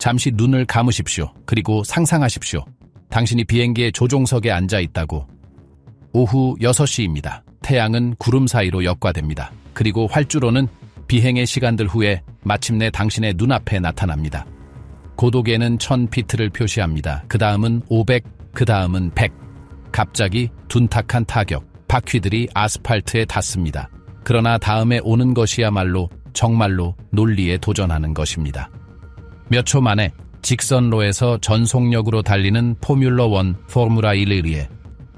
잠시 눈을 감으십시오. 그리고 상상하십시오. 당신이 비행기의 조종석에 앉아 있다고. 오후 6시입니다. 태양은 구름 사이로 역과됩니다. 그리고 활주로는 비행의 시간들 후에 마침내 당신의 눈앞에 나타납니다. 고도계는 1000피트를 표시합니다. 그 다음은 500, 그 다음은 100. 갑자기 둔탁한 타격, 바퀴들이 아스팔트에 닿습니다. 그러나 다음에 오는 것이야말로 정말로 논리에 도전하는 것입니다. 몇 초 만에 직선로에서 전속력으로 달리는 포뮬러1 포뮬라 1의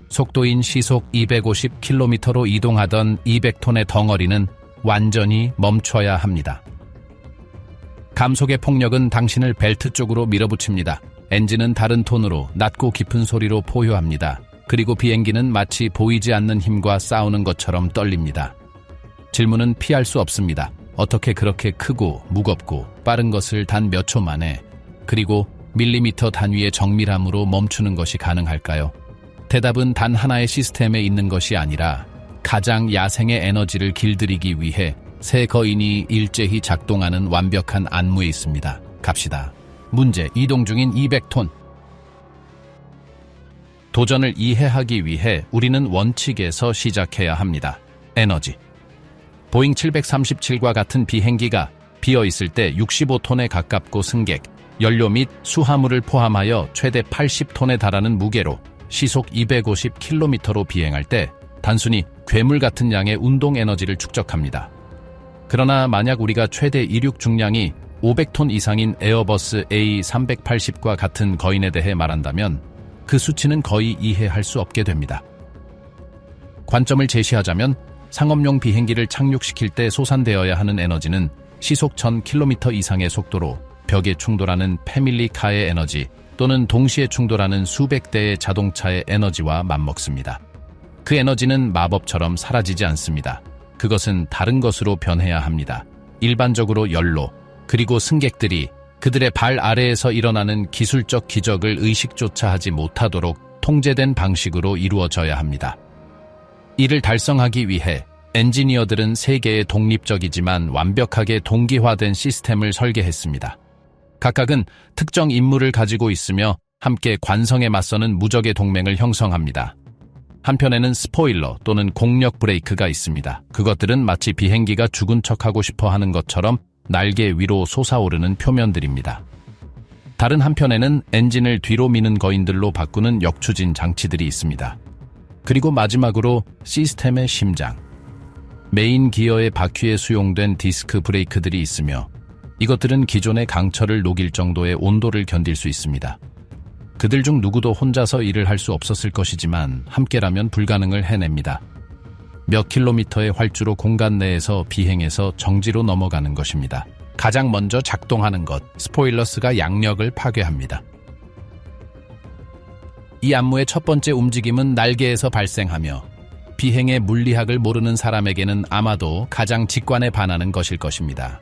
속도인 시속 250km로 이동하던 200톤의 덩어리는 완전히 멈춰야 합니다. 감속의 폭력은 당신을 벨트 쪽으로 밀어붙입니다. 엔진은 다른 톤으로 낮고 깊은 소리로 포효합니다. 그리고 비행기는 마치 보이지 않는 힘과 싸우는 것처럼 떨립니다. 질문은 피할 수 없습니다. 어떻게 그렇게 크고 무겁고 빠른 것을 단 몇 초 만에 그리고 밀리미터 단위의 정밀함으로 멈추는 것이 가능할까요? 대답은 단 하나의 시스템에 있는 것이 아니라 가장 야생의 에너지를 길들이기 위해 세 거인이 일제히 작동하는 완벽한 안무에 있습니다. 갑시다. 문제, 이동 중인 200톤. 도전을 이해하기 위해 우리는 원칙에서 시작해야 합니다. 에너지. 보잉 737과 같은 비행기가 비어있을 때 65톤에 가깝고 승객, 연료 및 수화물을 포함하여 최대 80톤에 달하는 무게로 시속 250km로 비행할 때 단순히 괴물 같은 양의 운동 에너지를 축적합니다. 그러나 만약 우리가 최대 이륙 중량이 500톤 이상인 에어버스 A380과 같은 거인에 대해 말한다면 그 수치는 거의 이해할 수 없게 됩니다. 관점을 제시하자면 상업용 비행기를 착륙시킬 때 소산되어야 하는 에너지는 시속 1000km 이상의 속도로 벽에 충돌하는 패밀리카의 에너지 또는 동시에 충돌하는 수백 대의 자동차의 에너지와 맞먹습니다. 그 에너지는 마법처럼 사라지지 않습니다. 그것은 다른 것으로 변해야 합니다. 일반적으로 연료, 그리고 승객들이 그들의 발 아래에서 일어나는 기술적 기적을 의식조차 하지 못하도록 통제된 방식으로 이루어져야 합니다. 이를 달성하기 위해 엔지니어들은 세 개의 독립적이지만 완벽하게 동기화된 시스템을 설계했습니다. 각각은 특정 임무를 가지고 있으며 함께 관성에 맞서는 무적의 동맹을 형성합니다. 한편에는 스포일러 또는 공력 브레이크가 있습니다. 그것들은 마치 비행기가 죽은 척하고 싶어 하는 것처럼 날개 위로 솟아오르는 표면들입니다. 다른 한편에는 엔진을 뒤로 미는 거인들로 바꾸는 역추진 장치들이 있습니다. 그리고 마지막으로 시스템의 심장. 메인 기어의 바퀴에 수용된 디스크 브레이크들이 있으며 이것들은 기존의 강철을 녹일 정도의 온도를 견딜 수 있습니다. 그들 중 누구도 혼자서 일을 할 수 없었을 것이지만 함께라면 불가능을 해냅니다. 몇 킬로미터의 활주로 공간 내에서 비행해서 정지로 넘어가는 것입니다. 가장 먼저 작동하는 것, 스포일러스가 양력을 파괴합니다. 이 안무의 첫 번째 움직임은 날개에서 발생하며 비행의 물리학을 모르는 사람에게는 아마도 가장 직관에 반하는 것일 것입니다.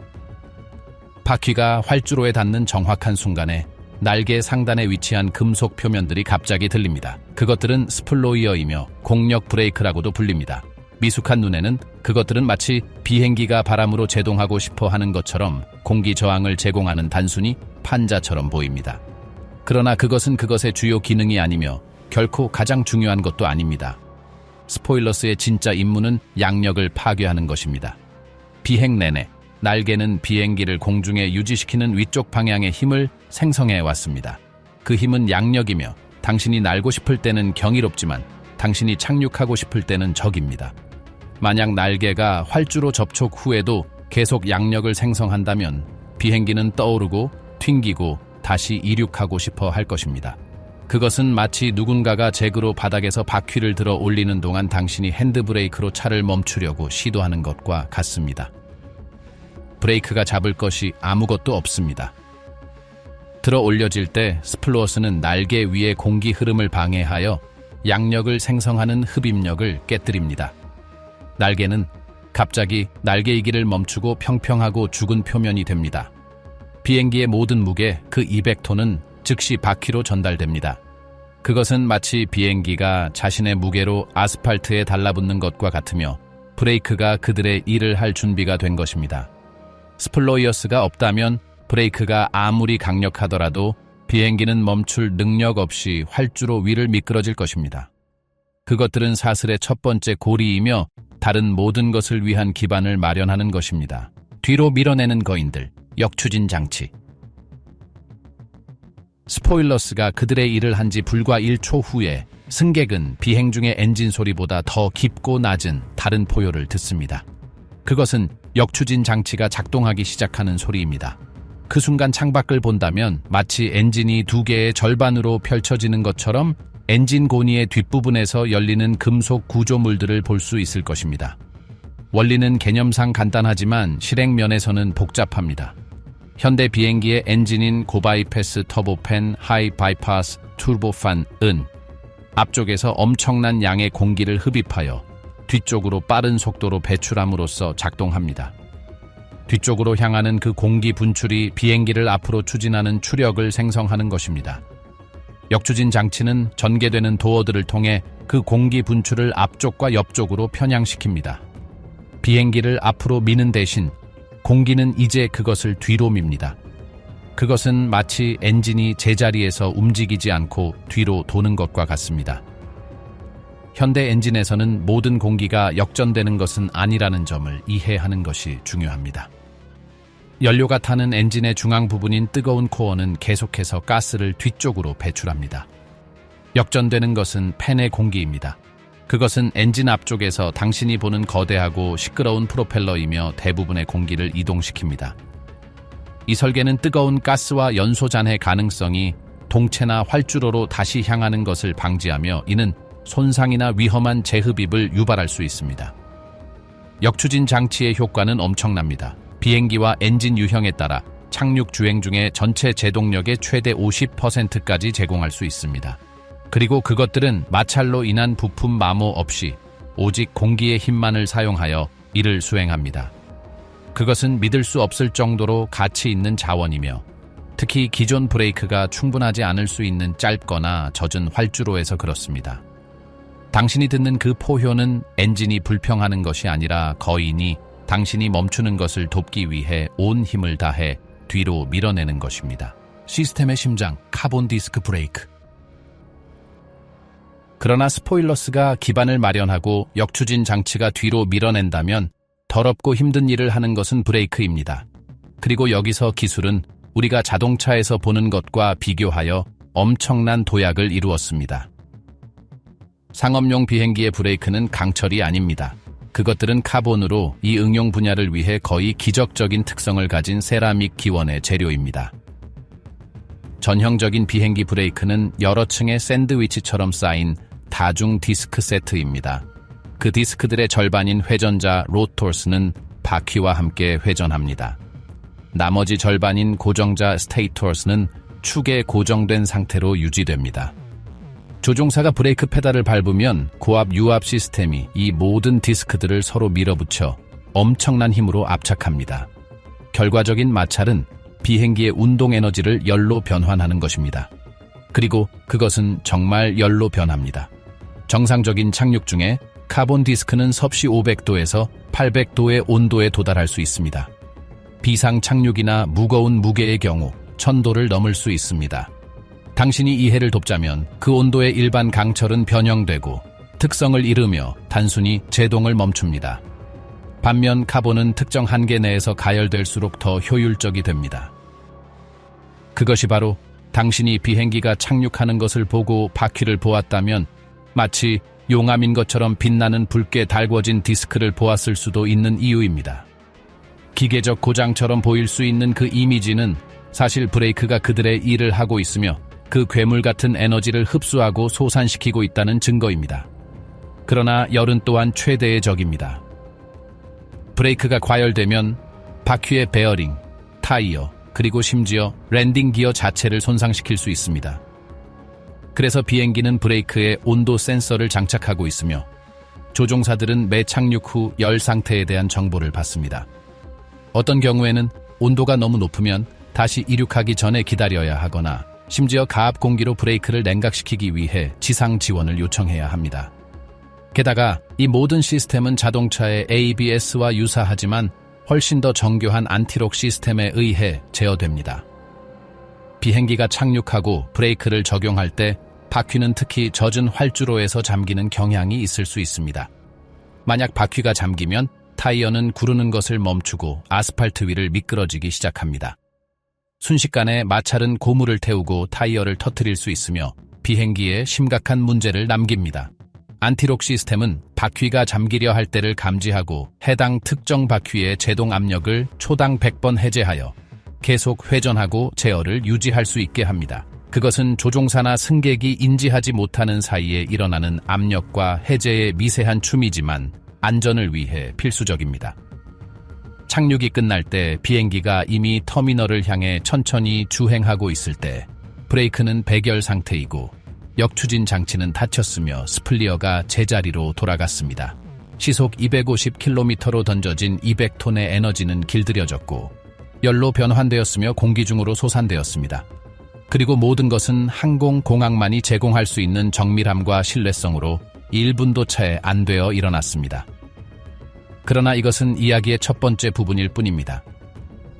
바퀴가 활주로에 닿는 정확한 순간에 날개 상단에 위치한 금속 표면들이 갑자기 들립니다. 그것들은 스플로이어이며 공력 브레이크라고도 불립니다. 미숙한 눈에는 그것들은 마치 비행기가 바람으로 제동하고 싶어 하는 것처럼 공기 저항을 제공하는 단순히 판자처럼 보입니다. 그러나 그것은 그것의 주요 기능이 아니며 결코 가장 중요한 것도 아닙니다. 스포일러스의 진짜 임무는 양력을 파괴하는 것입니다. 비행 내내 날개는 비행기를 공중에 유지시키는 위쪽 방향의 힘을 생성해 왔습니다. 그 힘은 양력이며 당신이 날고 싶을 때는 경이롭지만 당신이 착륙하고 싶을 때는 적입니다. 만약 날개가 활주로 접촉 후에도 계속 양력을 생성한다면 비행기는 떠오르고 튕기고 다시 이륙하고 싶어 할 것입니다. 그것은 마치 누군가가 잭으로 바닥에서 바퀴를 들어 올리는 동안 당신이 핸드브레이크로 차를 멈추려고 시도하는 것과 같습니다. 브레이크가 잡을 것이 아무것도 없습니다. 들어 올려질 때 스플로어스는 날개 위의 공기 흐름을 방해하여 양력을 생성하는 흡입력을 깨뜨립니다. 날개는 갑자기 날개이기를 멈추고 평평하고 죽은 표면이 됩니다. 비행기의 모든 무게, 그 200톤은 즉시 바퀴로 전달됩니다. 그것은 마치 비행기가 자신의 무게로 아스팔트에 달라붙는 것과 같으며 브레이크가 그들의 일을 할 준비가 된 것입니다. 스플로이어스가 없다면 브레이크가 아무리 강력하더라도 비행기는 멈출 능력 없이 활주로 위를 미끄러질 것입니다. 그것들은 사슬의 첫 번째 고리이며 다른 모든 것을 위한 기반을 마련하는 것입니다. 뒤로 밀어내는 거인들, 역추진 장치. 스포일러스가 그들의 일을 한 지 불과 1초 후에 승객은 비행 중의 엔진 소리보다 더 깊고 낮은 다른 포효를 듣습니다. 그것은 역추진 장치가 작동하기 시작하는 소리입니다. 그 순간 창밖을 본다면 마치 엔진이 두 개의 절반으로 펼쳐지는 것처럼 엔진 고니의 뒷부분에서 열리는 금속 구조물들을 볼 수 있을 것입니다. 원리는 개념상 간단하지만 실행 면에서는 복잡합니다. 현대 비행기의 엔진인 고바이패스 터보팬, 하이 바이파스 튜르보판은 앞쪽에서 엄청난 양의 공기를 흡입하여 뒤쪽으로 빠른 속도로 배출함으로써 작동합니다. 뒤쪽으로 향하는 그 공기 분출이 비행기를 앞으로 추진하는 추력을 생성하는 것입니다. 역추진 장치는 전개되는 도어들을 통해 그 공기 분출을 앞쪽과 옆쪽으로 편향시킵니다. 비행기를 앞으로 미는 대신 공기는 이제 그것을 뒤로 밉니다. 그것은 마치 엔진이 제자리에서 움직이지 않고 뒤로 도는 것과 같습니다. 현대 엔진에서는 모든 공기가 역전되는 것은 아니라는 점을 이해하는 것이 중요합니다. 연료가 타는 엔진의 중앙 부분인 뜨거운 코어는 계속해서 가스를 뒤쪽으로 배출합니다. 역전되는 것은 팬의 공기입니다. 그것은 엔진 앞쪽에서 당신이 보는 거대하고 시끄러운 프로펠러이며 대부분의 공기를 이동시킵니다. 이 설계는 뜨거운 가스와 연소 잔해 가능성이 동체나 활주로로 다시 향하는 것을 방지하며 이는 손상이나 위험한 재흡입을 유발할 수 있습니다. 역추진 장치의 효과는 엄청납니다. 비행기와 엔진 유형에 따라 착륙 주행 중에 전체 제동력의 최대 50%까지 제공할 수 있습니다. 그리고 그것들은 마찰로 인한 부품 마모 없이 오직 공기의 힘만을 사용하여 이를 수행합니다. 그것은 믿을 수 없을 정도로 가치 있는 자원이며 특히 기존 브레이크가 충분하지 않을 수 있는 짧거나 젖은 활주로에서 그렇습니다. 당신이 듣는 그 포효는 엔진이 불평하는 것이 아니라 거인이 당신이 멈추는 것을 돕기 위해 온 힘을 다해 뒤로 밀어내는 것입니다. 시스템의 심장, 카본 디스크 브레이크. 그러나 스포일러스가 기반을 마련하고 역추진 장치가 뒤로 밀어낸다면 더럽고 힘든 일을 하는 것은 브레이크입니다. 그리고 여기서 기술은 우리가 자동차에서 보는 것과 비교하여 엄청난 도약을 이루었습니다. 상업용 비행기의 브레이크는 강철이 아닙니다. 그것들은 카본으로 이 응용 분야를 위해 거의 기적적인 특성을 가진 세라믹 기원의 재료입니다. 전형적인 비행기 브레이크는 여러 층의 샌드위치처럼 쌓인 다중 디스크 세트입니다. 그 디스크들의 절반인 회전자 로토스는 바퀴와 함께 회전합니다. 나머지 절반인 고정자 스테이터스는 축에 고정된 상태로 유지됩니다. 조종사가 브레이크 페달을 밟으면 고압 유압 시스템이 이 모든 디스크들을 서로 밀어붙여 엄청난 힘으로 압착합니다. 결과적인 마찰은 비행기의 운동 에너지를 열로 변환하는 것입니다. 그리고 그것은 정말 열로 변합니다. 정상적인 착륙 중에 카본 디스크는 섭씨 500도에서 800도의 온도에 도달할 수 있습니다. 비상 착륙이나 무거운 무게의 경우 1000도를 넘을 수 있습니다. 당신이 이해를 돕자면 그 온도의 일반 강철은 변형되고 특성을 잃으며 단순히 제동을 멈춥니다. 반면 카본은 특정 한계 내에서 가열될수록 더 효율적이 됩니다. 그것이 바로 당신이 비행기가 착륙하는 것을 보고 바퀴를 보았다면 마치 용암인 것처럼 빛나는 붉게 달궈진 디스크를 보았을 수도 있는 이유입니다. 기계적 고장처럼 보일 수 있는 그 이미지는 사실 브레이크가 그들의 일을 하고 있으며 그 괴물 같은 에너지를 흡수하고 소산시키고 있다는 증거입니다. 그러나 열은 또한 최대의 적입니다. 브레이크가 과열되면 바퀴의 베어링, 타이어, 그리고 심지어 랜딩 기어 자체를 손상시킬 수 있습니다. 그래서 비행기는 브레이크에 온도 센서를 장착하고 있으며 조종사들은 매 착륙 후 열 상태에 대한 정보를 받습니다. 어떤 경우에는 온도가 너무 높으면 다시 이륙하기 전에 기다려야 하거나 심지어 가압 공기로 브레이크를 냉각시키기 위해 지상 지원을 요청해야 합니다. 게다가 이 모든 시스템은 자동차의 ABS와 유사하지만 훨씬 더 정교한 안티록 시스템에 의해 제어됩니다. 비행기가 착륙하고 브레이크를 적용할 때 바퀴는 특히 젖은 활주로에서 잠기는 경향이 있을 수 있습니다. 만약 바퀴가 잠기면 타이어는 구르는 것을 멈추고 아스팔트 위를 미끄러지기 시작합니다. 순식간에 마찰은 고무를 태우고 타이어를 터뜨릴 수 있으며 비행기에 심각한 문제를 남깁니다. 안티록 시스템은 바퀴가 잠기려 할 때를 감지하고 해당 특정 바퀴의 제동 압력을 초당 100번 해제하여 계속 회전하고 제어를 유지할 수 있게 합니다. 그것은 조종사나 승객이 인지하지 못하는 사이에 일어나는 압력과 해제의 미세한 춤이지만 안전을 위해 필수적입니다. 착륙이 끝날 때 비행기가 이미 터미널을 향해 천천히 주행하고 있을 때 브레이크는 백열 상태이고 역추진 장치는 닫혔으며 스플리어가 제자리로 돌아갔습니다. 시속 250km로 던져진 200톤의 에너지는 길들여졌고 열로 변환되었으며 공기 중으로 솟아내었습니다. 그리고 모든 것은 항공공학만이 제공할 수 있는 정밀함과 신뢰성으로 1분도 채 안 되어 일어났습니다. 그러나 이것은 이야기의 첫 번째 부분일 뿐입니다.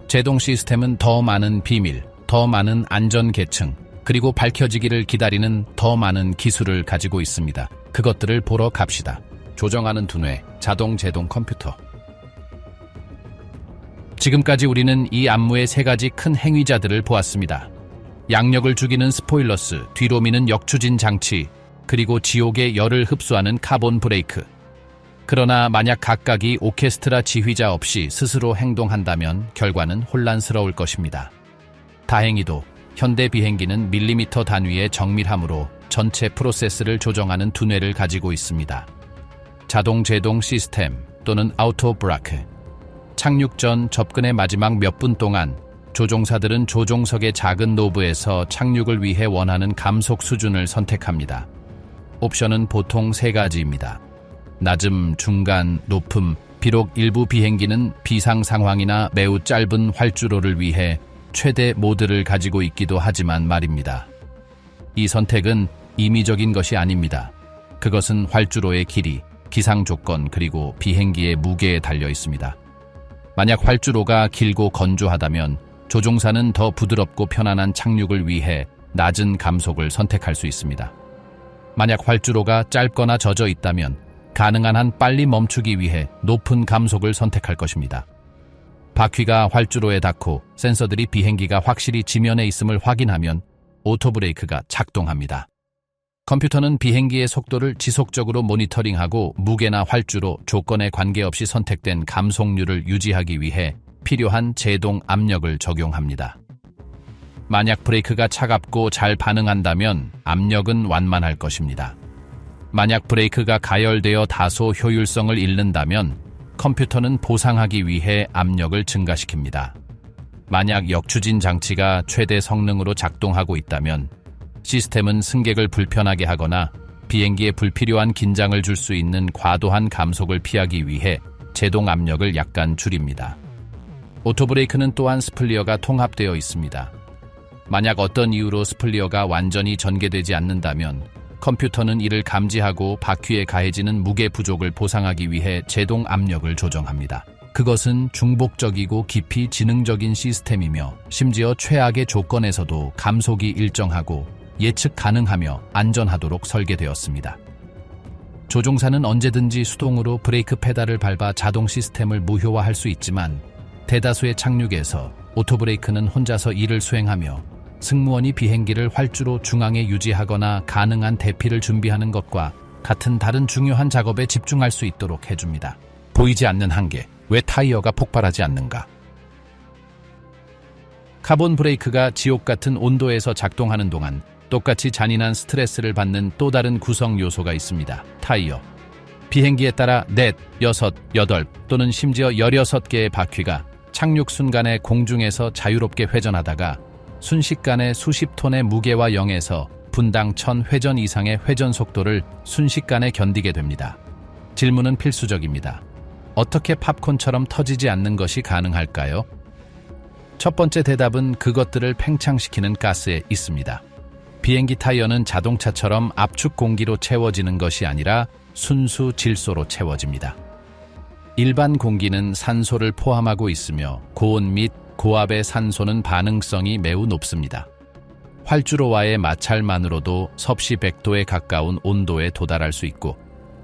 제동 시스템은 더 많은 비밀, 더 많은 안전 계층, 그리고 밝혀지기를 기다리는 더 많은 기술을 가지고 있습니다. 그것들을 보러 갑시다. 조정하는 두뇌, 자동 제동 컴퓨터. 지금까지 우리는 이 안무의 세 가지 큰 행위자들을 보았습니다. 양력을 죽이는 스포일러스, 뒤로 미는 역추진 장치, 그리고 지옥의 열을 흡수하는 카본 브레이크. 그러나 만약 각각이 오케스트라 지휘자 없이 스스로 행동한다면 결과는 혼란스러울 것입니다. 다행히도 현대 비행기는 밀리미터 단위의 정밀함으로 전체 프로세스를 조정하는 두뇌를 가지고 있습니다. 자동 제동 시스템 또는 아우토 브라크. 착륙 전 접근의 마지막 몇 분 동안 조종사들은 조종석의 작은 노브에서 착륙을 위해 원하는 감속 수준을 선택합니다. 옵션은 보통 세 가지입니다. 낮음, 중간, 높음. 비록 일부 비행기는 비상 상황이나 매우 짧은 활주로를 위해 최대 모드를 가지고 있기도 하지만 말입니다. 이 선택은 임의적인 것이 아닙니다. 그것은 활주로의 길이, 기상 조건 그리고 비행기의 무게에 달려 있습니다. 만약 활주로가 길고 건조하다면 조종사는 더 부드럽고 편안한 착륙을 위해 낮은 감속을 선택할 수 있습니다. 만약 활주로가 짧거나 젖어 있다면 가능한 한 빨리 멈추기 위해 높은 감속을 선택할 것입니다. 바퀴가 활주로에 닿고 센서들이 비행기가 확실히 지면에 있음을 확인하면 오토브레이크가 작동합니다. 컴퓨터는 비행기의 속도를 지속적으로 모니터링하고 무게나 활주로, 조건에 관계없이 선택된 감속률을 유지하기 위해 필요한 제동 압력을 적용합니다. 만약 브레이크가 차갑고 잘 반응한다면 압력은 완만할 것입니다. 만약 브레이크가 가열되어 다소 효율성을 잃는다면 컴퓨터는 보상하기 위해 압력을 증가시킵니다. 만약 역추진 장치가 최대 성능으로 작동하고 있다면 시스템은 승객을 불편하게 하거나 비행기에 불필요한 긴장을 줄 수 있는 과도한 감속을 피하기 위해 제동 압력을 약간 줄입니다. 오토브레이크는 또한 스플리어가 통합되어 있습니다. 만약 어떤 이유로 스플리어가 완전히 전개되지 않는다면 컴퓨터는 이를 감지하고 바퀴에 가해지는 무게 부족을 보상하기 위해 제동 압력을 조정합니다. 그것은 중복적이고 깊이 지능적인 시스템이며 심지어 최악의 조건에서도 감속이 일정하고 예측 가능하며 안전하도록 설계되었습니다. 조종사는 언제든지 수동으로 브레이크 페달을 밟아 자동 시스템을 무효화할 수 있지만 대다수의 착륙에서 오토브레이크는 혼자서 일을 수행하며 승무원이 비행기를 활주로 중앙에 유지하거나 가능한 대피를 준비하는 것과 같은 다른 중요한 작업에 집중할 수 있도록 해줍니다. 보이지 않는 한계, 왜 타이어가 폭발하지 않는가? 카본 브레이크가 지옥 같은 온도에서 작동하는 동안 똑같이 잔인한 스트레스를 받는 또 다른 구성 요소가 있습니다. 타이어. 비행기에 따라 넷, 6, 8 또는 심지어 16개의 바퀴가 착륙 순간에 공중에서 자유롭게 회전하다가 순식간에 수십 톤의 무게와 0에서 분당 1000 회전 이상의 회전 속도를 순식간에 견디게 됩니다. 질문은 필수적입니다. 어떻게 팝콘처럼 터지지 않는 것이 가능할까요? 첫 번째 대답은 그것들을 팽창시키는 가스에 있습니다. 비행기 타이어는 자동차처럼 압축 공기로 채워지는 것이 아니라 순수 질소로 채워집니다. 일반 공기는 산소를 포함하고 있으며 고온 및 고압의 산소는 반응성이 매우 높습니다. 활주로와의 마찰만으로도 섭씨 100도에 가까운 온도에 도달할 수 있고,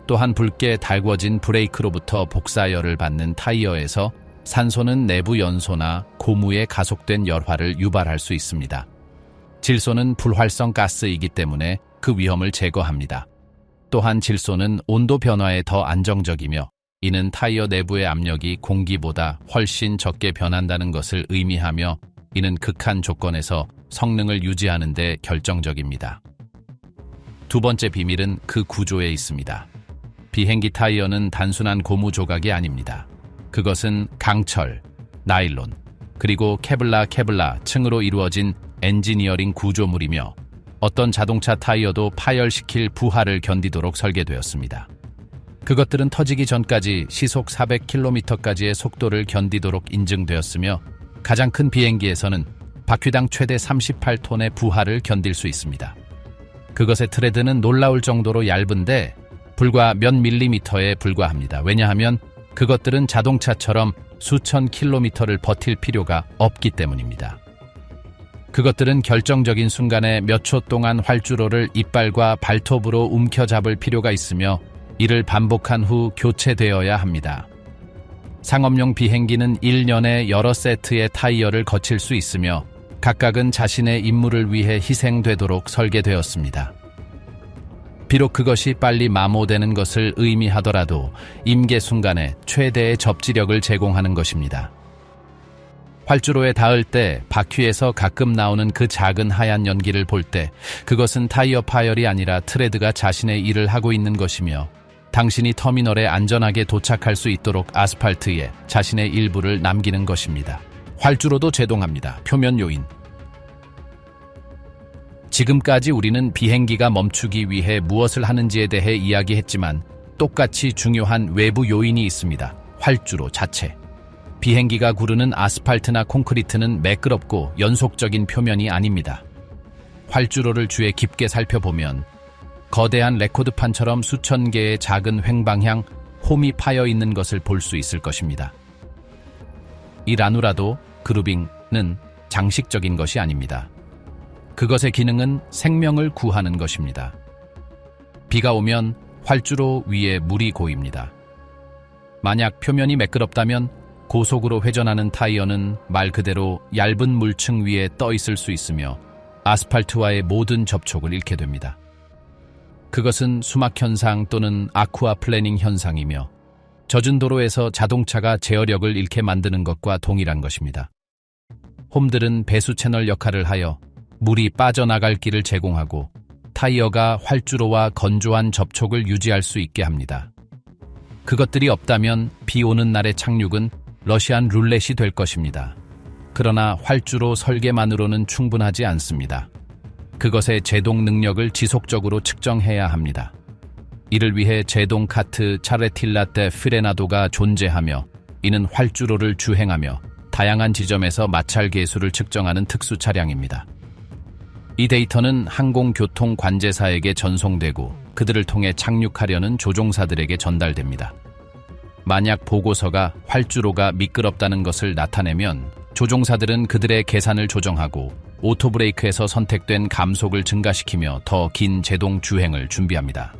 또한 붉게 달궈진 브레이크로부터 복사열을 받는 타이어에서 산소는 내부 연소나 고무의 가속된 열화를 유발할 수 있습니다. 질소는 불활성 가스이기 때문에 그 위험을 제거합니다. 또한 질소는 온도 변화에 더 안정적이며, 이는 타이어 내부의 압력이 공기보다 훨씬 적게 변한다는 것을 의미하며, 이는 극한 조건에서 성능을 유지하는 데 결정적입니다. 두 번째 비밀은 그 구조에 있습니다. 비행기 타이어는 단순한 고무 조각이 아닙니다. 그것은 강철, 나일론, 그리고 케블라 층으로 이루어진 엔지니어링 구조물이며, 어떤 자동차 타이어도 파열시킬 부하를 견디도록 설계되었습니다. 그것들은 터지기 전까지 시속 400km까지의 속도를 견디도록 인증되었으며, 가장 큰 비행기에서는 바퀴당 최대 38톤의 부하를 견딜 수 있습니다. 그것의 트레드는 놀라울 정도로 얇은데 불과 몇 밀리미터에 불과합니다. 왜냐하면 그것들은 자동차처럼 수천 킬로미터를 버틸 필요가 없기 때문입니다. 그것들은 결정적인 순간에 몇 초 동안 활주로를 이빨과 발톱으로 움켜잡을 필요가 있으며, 이를 반복한 후 교체되어야 합니다. 상업용 비행기는 1년에 여러 세트의 타이어를 거칠 수 있으며, 각각은 자신의 임무를 위해 희생되도록 설계되었습니다. 비록 그것이 빨리 마모되는 것을 의미하더라도 임계 순간에 최대의 접지력을 제공하는 것입니다. 활주로에 닿을 때 바퀴에서 가끔 나오는 그 작은 하얀 연기를 볼 때, 그것은 타이어 파열이 아니라 트레드가 자신의 일을 하고 있는 것이며, 당신이 터미널에 안전하게 도착할 수 있도록 아스팔트에 자신의 일부를 남기는 것입니다. 활주로도 제동합니다. 표면 요인. 지금까지 우리는 비행기가 멈추기 위해 무엇을 하는지에 대해 이야기했지만, 똑같이 중요한 외부 요인이 있습니다. 활주로 자체. 비행기가 구르는 아스팔트나 콘크리트는 매끄럽고 연속적인 표면이 아닙니다. 활주로를 주의 깊게 살펴보면 거대한 레코드판처럼 수천 개의 작은 횡방향 홈이 파여 있는 것을 볼 수 있을 것입니다. 이 라누라도 그루빙은 장식적인 것이 아닙니다. 그것의 기능은 생명을 구하는 것입니다. 비가 오면 활주로 위에 물이 고입니다. 만약 표면이 매끄럽다면 고속으로 회전하는 타이어는 말 그대로 얇은 물층 위에 떠 있을 수 있으며, 아스팔트와의 모든 접촉을 잃게 됩니다. 그것은 수막 현상 또는 아쿠아 플래닝 현상이며, 젖은 도로에서 자동차가 제어력을 잃게 만드는 것과 동일한 것입니다. 홈들은 배수 채널 역할을 하여 물이 빠져나갈 길을 제공하고, 타이어가 활주로와 건조한 접촉을 유지할 수 있게 합니다. 그것들이 없다면 비 오는 날의 착륙은 러시안 룰렛이 될 것입니다. 그러나 활주로 설계만으로는 충분하지 않습니다. 그것의 제동 능력을 지속적으로 측정해야 합니다. 이를 위해 제동 카트 차레틸라 데 피레나도가 존재하며, 이는 활주로를 주행하며 다양한 지점에서 마찰 계수를 측정하는 특수 차량입니다. 이 데이터는 항공교통 관제사에게 전송되고 그들을 통해 착륙하려는 조종사들에게 전달됩니다. 만약 보고서가 활주로가 미끄럽다는 것을 나타내면 조종사들은 그들의 계산을 조정하고 오토브레이크에서 선택된 감속을 증가시키며 더 긴 제동 주행을 준비합니다.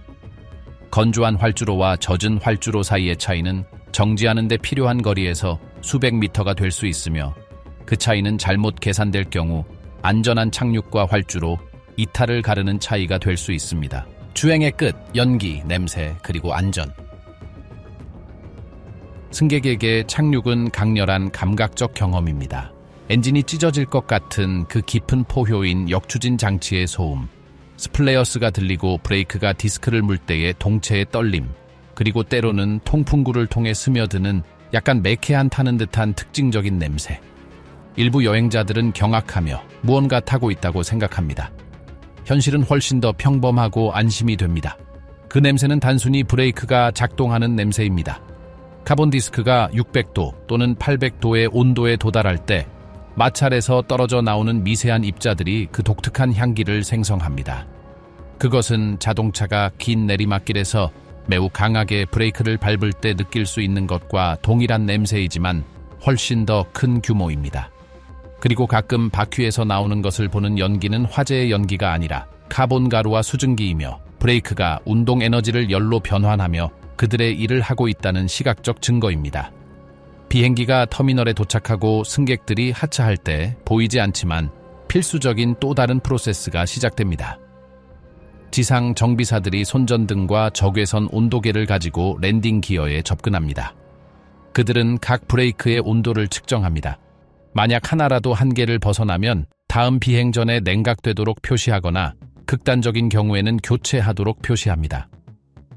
건조한 활주로와 젖은 활주로 사이의 차이는 정지하는 데 필요한 거리에서 수백 미터가 될 수 있으며, 그 차이는 잘못 계산될 경우 안전한 착륙과 활주로, 이탈을 가르는 차이가 될 수 있습니다. 주행의 끝, 연기, 냄새, 그리고 안전. 승객에게 착륙은 강렬한 감각적 경험입니다. 엔진이 찢어질 것 같은 그 깊은 포효인 역추진 장치의 소음, 스플레어스가 들리고 브레이크가 디스크를 물 때의 동체의 떨림, 그리고 때로는 통풍구를 통해 스며드는 약간 매캐한 타는 듯한 특징적인 냄새. 일부 여행자들은 경악하며 무언가 타고 있다고 생각합니다. 현실은 훨씬 더 평범하고 안심이 됩니다. 그 냄새는 단순히 브레이크가 작동하는 냄새입니다. 카본 디스크가 600도 또는 800도의 온도에 도달할 때 마찰에서 떨어져 나오는 미세한 입자들이 그 독특한 향기를 생성합니다. 그것은 자동차가 긴 내리막길에서 매우 강하게 브레이크를 밟을 때 느낄 수 있는 것과 동일한 냄새이지만 훨씬 더 큰 규모입니다. 그리고 가끔 바퀴에서 나오는 것을 보는 연기는 화재의 연기가 아니라 카본 가루와 수증기이며 브레이크가 운동 에너지를 열로 변환하며 그들의 일을 하고 있다는 시각적 증거입니다. 비행기가 터미널에 도착하고 승객들이 하차할 때 보이지 않지만 필수적인 또 다른 프로세스가 시작됩니다. 지상 정비사들이 손전등과 적외선 온도계를 가지고 랜딩 기어에 접근합니다. 그들은 각 브레이크의 온도를 측정합니다. 만약 하나라도 한계를 벗어나면 다음 비행 전에 냉각되도록 표시하거나 극단적인 경우에는 교체하도록 표시합니다.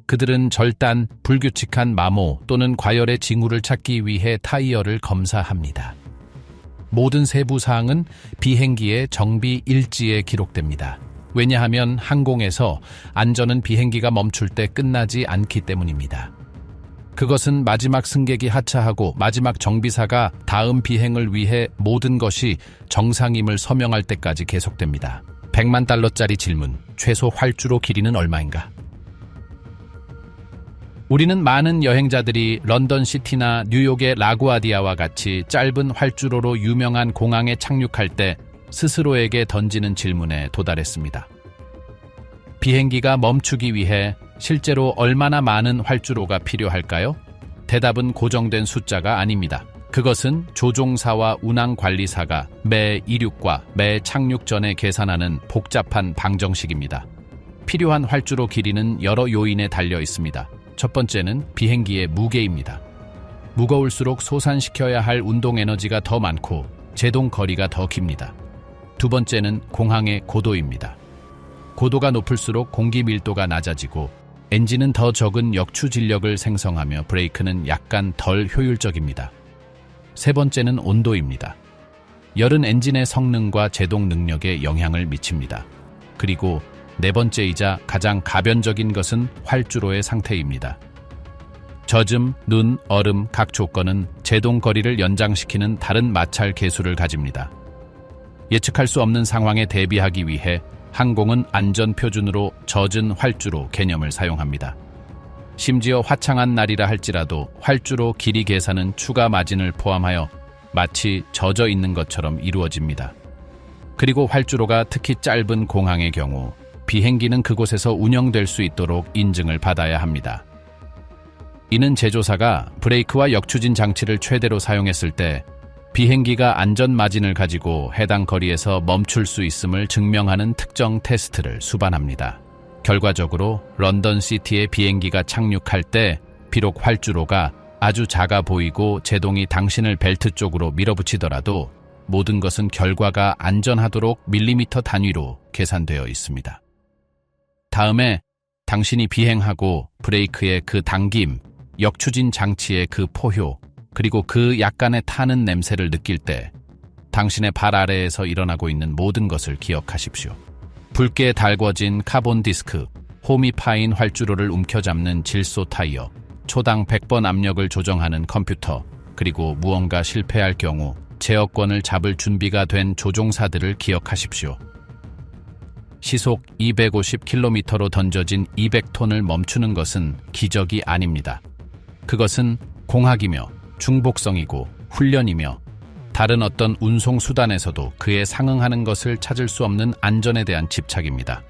그들은 절단, 불규칙한 마모 또는 과열의 징후를 찾기 위해 타이어를 검사합니다. 모든 세부 사항은 비행기의 정비 일지에 기록됩니다. 왜냐하면 항공에서 안전은 비행기가 멈출 때 끝나지 않기 때문입니다. 그것은 마지막 승객이 하차하고 마지막 정비사가 다음 비행을 위해 모든 것이 정상임을 서명할 때까지 계속됩니다. 100만 달러짜리 질문, 최소 활주로 길이는 얼마인가? 우리는 많은 여행자들이 런던 시티나 뉴욕의 라구아디아와 같이 짧은 활주로로 유명한 공항에 착륙할 때 스스로에게 던지는 질문에 도달했습니다. 비행기가 멈추기 위해 실제로 얼마나 많은 활주로가 필요할까요? 대답은 고정된 숫자가 아닙니다. 그것은 조종사와 운항관리사가 매 이륙과 매 착륙 전에 계산하는 복잡한 방정식입니다. 필요한 활주로 길이는 여러 요인에 달려 있습니다. 첫 번째는 비행기의 무게입니다. 무거울수록 솟아시켜야 할 운동 에너지가 더 많고 제동 거리가 더 깁니다. 두 번째는 공항의 고도입니다. 고도가 높을수록 공기 밀도가 낮아지고 엔진은 더 적은 역추 진력을 생성하며 브레이크는 약간 덜 효율적입니다. 세 번째는 온도입니다. 열은 엔진의 성능과 제동 능력에 영향을 미칩니다. 그리고 네 번째이자 가장 가변적인 것은 활주로의 상태입니다. 젖음, 눈, 얼음 각 조건은 제동 거리를 연장시키는 다른 마찰 계수를 가집니다. 예측할 수 없는 상황에 대비하기 위해 항공은 안전 표준으로 젖은 활주로 개념을 사용합니다. 심지어 화창한 날이라 할지라도 활주로 길이 계산은 추가 마진을 포함하여 마치 젖어 있는 것처럼 이루어집니다. 그리고 활주로가 특히 짧은 공항의 경우 비행기는 그곳에서 운영될 수 있도록 인증을 받아야 합니다. 이는 제조사가 브레이크와 역추진 장치를 최대로 사용했을 때 비행기가 안전 마진을 가지고 해당 거리에서 멈출 수 있음을 증명하는 특정 테스트를 수반합니다. 결과적으로 런던 시티에 비행기가 착륙할 때 비록 활주로가 아주 작아 보이고 제동이 당신을 벨트 쪽으로 밀어붙이더라도 모든 것은 결과가 안전하도록 밀리미터 단위로 계산되어 있습니다. 다음에 당신이 비행하고 브레이크의 그 당김, 역추진 장치의 그 포효, 그리고 그 약간의 타는 냄새를 느낄 때 당신의 발 아래에서 일어나고 있는 모든 것을 기억하십시오. 붉게 달궈진 카본 디스크, 홈이 파인 활주로를 움켜잡는 질소 타이어, 초당 100번 압력을 조정하는 컴퓨터, 그리고 무언가 실패할 경우 제어권을 잡을 준비가 된 조종사들을 기억하십시오. 시속 250km로 던져진 200톤을 멈추는 것은 기적이 아닙니다. 그것은 공학이며 중복성이고 훈련이며 다른 어떤 운송수단에서도 그에 상응하는 것을 찾을 수 없는 안전에 대한 집착입니다.